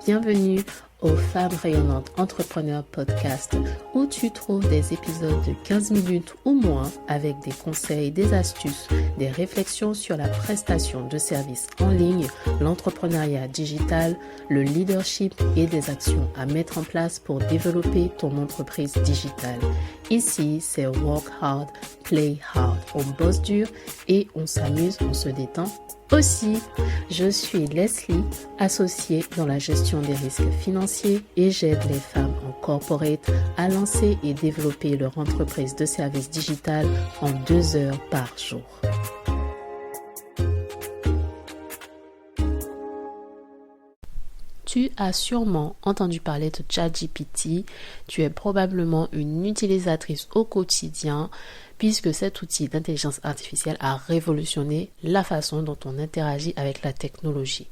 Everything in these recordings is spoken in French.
Bienvenue au Femmes Rayonnantes Entrepreneurs Podcast où tu trouves des épisodes de 15 minutes ou moins avec des conseils, des astuces, des réflexions sur la prestation de services en ligne, l'entrepreneuriat digital, le leadership et des actions à mettre en place pour développer ton entreprise digitale. Ici, c'est Work Hard, Play Hard. On bosse dur et on s'amuse, on se détend aussi. Je suis Leslie, associée dans la gestion des risques financiers et j'aide les femmes en corporate à lancer et développer leur entreprise de services digital en 2 heures par jour. Tu as sûrement entendu parler de ChatGPT. Tu es probablement une utilisatrice au quotidien puisque cet outil d'intelligence artificielle a révolutionné la façon dont on interagit avec la technologie.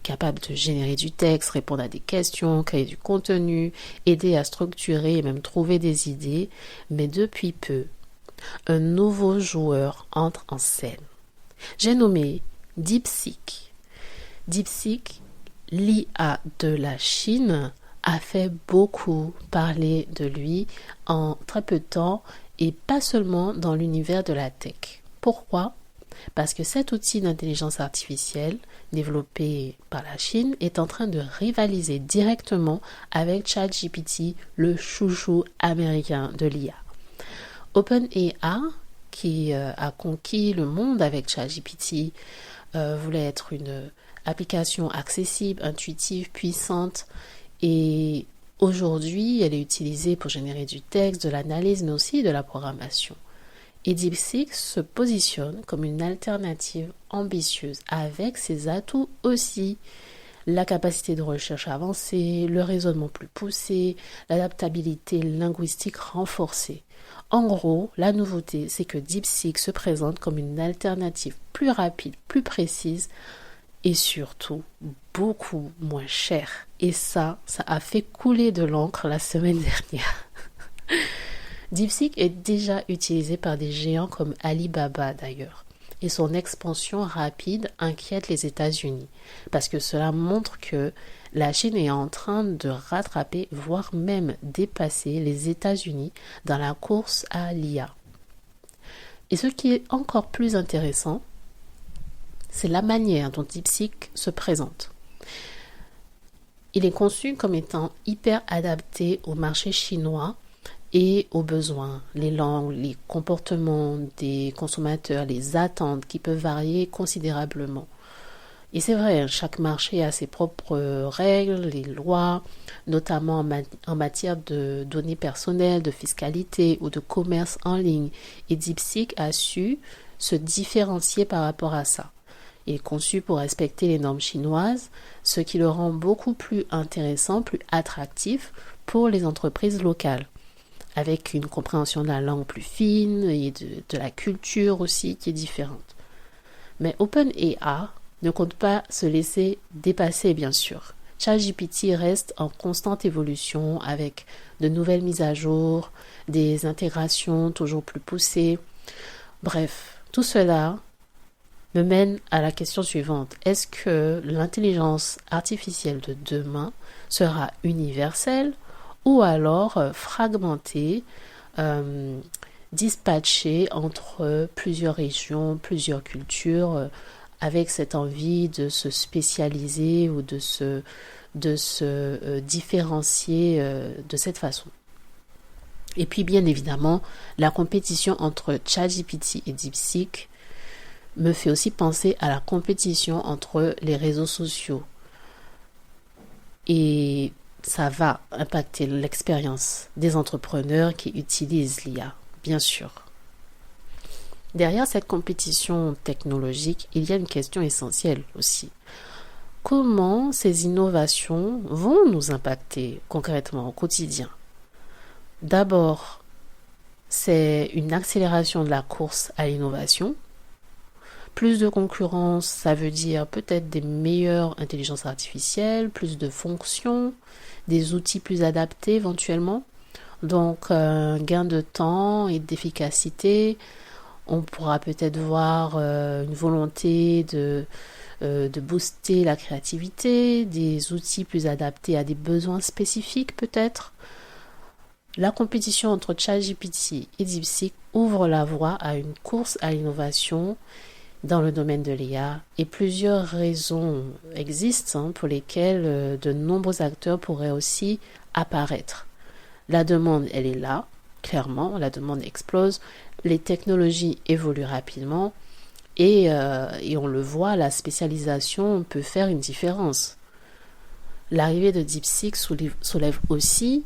Capable de générer du texte, répondre à des questions, créer du contenu, aider à structurer et même trouver des idées. Mais depuis peu, un nouveau joueur entre en scène. J'ai nommé DeepSeek. DeepSeek, l'IA de la Chine, a fait beaucoup parler de lui en très peu de temps et pas seulement dans l'univers de la tech. Pourquoi ? Parce que cet outil d'intelligence artificielle développé par la Chine est en train de rivaliser directement avec ChatGPT, le chouchou américain de l'IA. OpenAI, qui a conquis le monde avec ChatGPT, voulait être une application accessible, intuitive, puissante et aujourd'hui, elle est utilisée pour générer du texte, de l'analyse, mais aussi de la programmation. Et DeepSeek se positionne comme une alternative ambitieuse avec ses atouts aussi. La capacité de recherche avancée, le raisonnement plus poussé, l'adaptabilité linguistique renforcée. En gros, la nouveauté, c'est que DeepSeek se présente comme une alternative plus rapide, plus précise, et surtout beaucoup moins cher. Et ça a fait couler de l'encre la semaine dernière. DeepSeek est déjà utilisé par des géants comme Alibaba d'ailleurs. Et son expansion rapide inquiète les États-Unis. Parce que cela montre que la Chine est en train de rattraper, voire même dépasser les États-Unis dans la course à l'IA. Et ce qui est encore plus intéressant, c'est la manière dont DeepSeek se présente. Il est conçu comme étant hyper adapté au marché chinois et aux besoins, les langues, les comportements des consommateurs, les attentes qui peuvent varier considérablement. Et c'est vrai, chaque marché a ses propres règles, les lois, notamment en matière de données personnelles, de fiscalité ou de commerce en ligne. Et DeepSeek a su se différencier par rapport à ça. Il est conçu pour respecter les normes chinoises, ce qui le rend beaucoup plus intéressant, plus attractif pour les entreprises locales, avec une compréhension de la langue plus fine et de la culture aussi qui est différente. Mais OpenAI ne compte pas se laisser dépasser, bien sûr. ChatGPT reste en constante évolution avec de nouvelles mises à jour, des intégrations toujours plus poussées. Bref, tout cela me mène à la question suivante. Est-ce que l'intelligence artificielle de demain sera universelle ou alors fragmentée, dispatchée entre plusieurs régions, plusieurs cultures, avec cette envie de se spécialiser ou de se différencier de cette façon? Et puis bien évidemment, la compétition entre ChatGPT et DeepSeek me fait aussi penser à la compétition entre les réseaux sociaux. Et ça va impacter l'expérience des entrepreneurs qui utilisent l'IA, bien sûr. Derrière cette compétition technologique, il y a une question essentielle aussi. Comment ces innovations vont nous impacter concrètement au quotidien ? D'abord, c'est une accélération de la course à l'innovation. Plus de concurrence, ça veut dire peut-être des meilleures intelligences artificielles, plus de fonctions, des outils plus adaptés éventuellement. Donc, un gain de temps et d'efficacité. On pourra peut-être voir une volonté de booster la créativité, des outils plus adaptés à des besoins spécifiques peut-être. La compétition entre ChatGPT et DeepSeek ouvre la voie à une course à l'innovation dans le domaine de l'IA et plusieurs raisons existent pour lesquelles de nombreux acteurs pourraient aussi apparaître. La demande, elle est là, clairement, la demande explose, les technologies évoluent rapidement et on le voit, la spécialisation peut faire une différence. L'arrivée de DeepSeek soulève aussi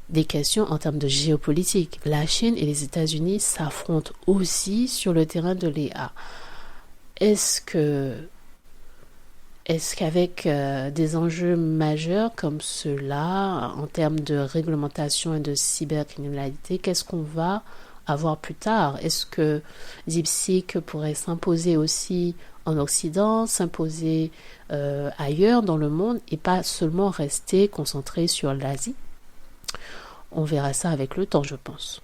des questions en termes de géopolitique. La Chine et les États-Unis s'affrontent aussi sur le terrain de l'IA. Est-ce qu'avec des enjeux majeurs comme ceux-là, en termes de réglementation et de cybercriminalité, qu'est-ce qu'on va avoir plus tard? Est-ce que DeepSeek pourrait s'imposer aussi en Occident, s'imposer ailleurs dans le monde et pas seulement rester concentré sur l'Asie? On verra ça avec le temps, je pense.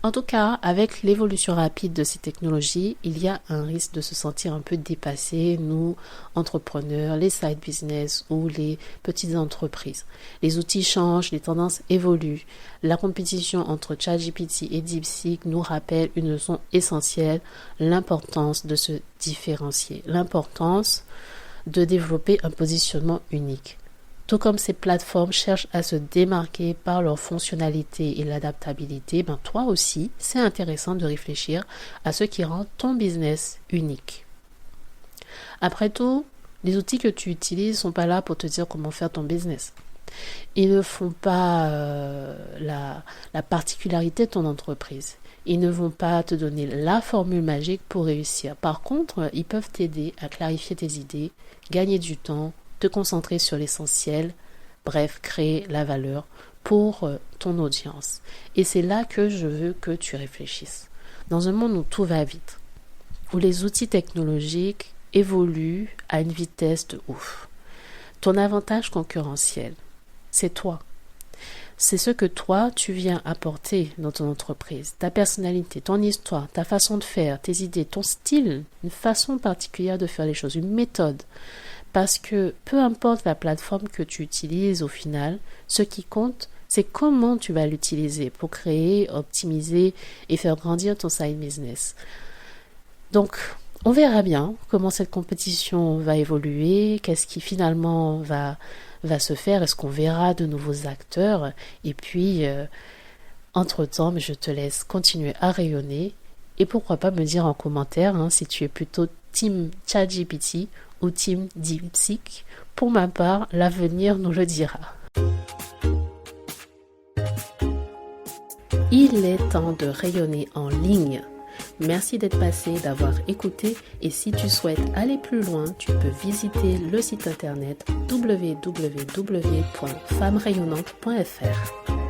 En tout cas, avec l'évolution rapide de ces technologies, il y a un risque de se sentir un peu dépassé, nous, entrepreneurs, les side business ou les petites entreprises. Les outils changent, les tendances évoluent. La compétition entre ChatGPT et DeepSeek nous rappelle une leçon essentielle, l'importance de se différencier, l'importance de développer un positionnement unique. Tout comme ces plateformes cherchent à se démarquer par leur fonctionnalité et l'adaptabilité, toi aussi, c'est intéressant de réfléchir à ce qui rend ton business unique. Après tout, les outils que tu utilises ne sont pas là pour te dire comment faire ton business. Ils ne font pas la particularité de ton entreprise. Ils ne vont pas te donner la formule magique pour réussir. Par contre, ils peuvent t'aider à clarifier tes idées, gagner du temps, te concentrer sur l'essentiel, bref, créer la valeur pour ton audience. Et c'est là que je veux que tu réfléchisses. Dans un monde où tout va vite, où les outils technologiques évoluent à une vitesse de ouf, ton avantage concurrentiel, c'est toi. C'est ce que toi, tu viens apporter dans ton entreprise, ta personnalité, ton histoire, ta façon de faire, tes idées, ton style, une façon particulière de faire les choses, une méthode. Parce que peu importe la plateforme que tu utilises au final, ce qui compte, c'est comment tu vas l'utiliser pour créer, optimiser et faire grandir ton side business. Donc, on verra bien comment cette compétition va évoluer, qu'est-ce qui finalement va se faire, est-ce qu'on verra de nouveaux acteurs. Et puis, entre-temps, je te laisse continuer à rayonner. Et pourquoi pas me dire en commentaire si tu es plutôt team ChatGPT ou team DeepSeek. Pour ma part, l'avenir nous le dira. Il est temps de rayonner en ligne. Merci d'être passé, d'avoir écouté et si tu souhaites aller plus loin, tu peux visiter le site internet www.femmerayonnantes.fr.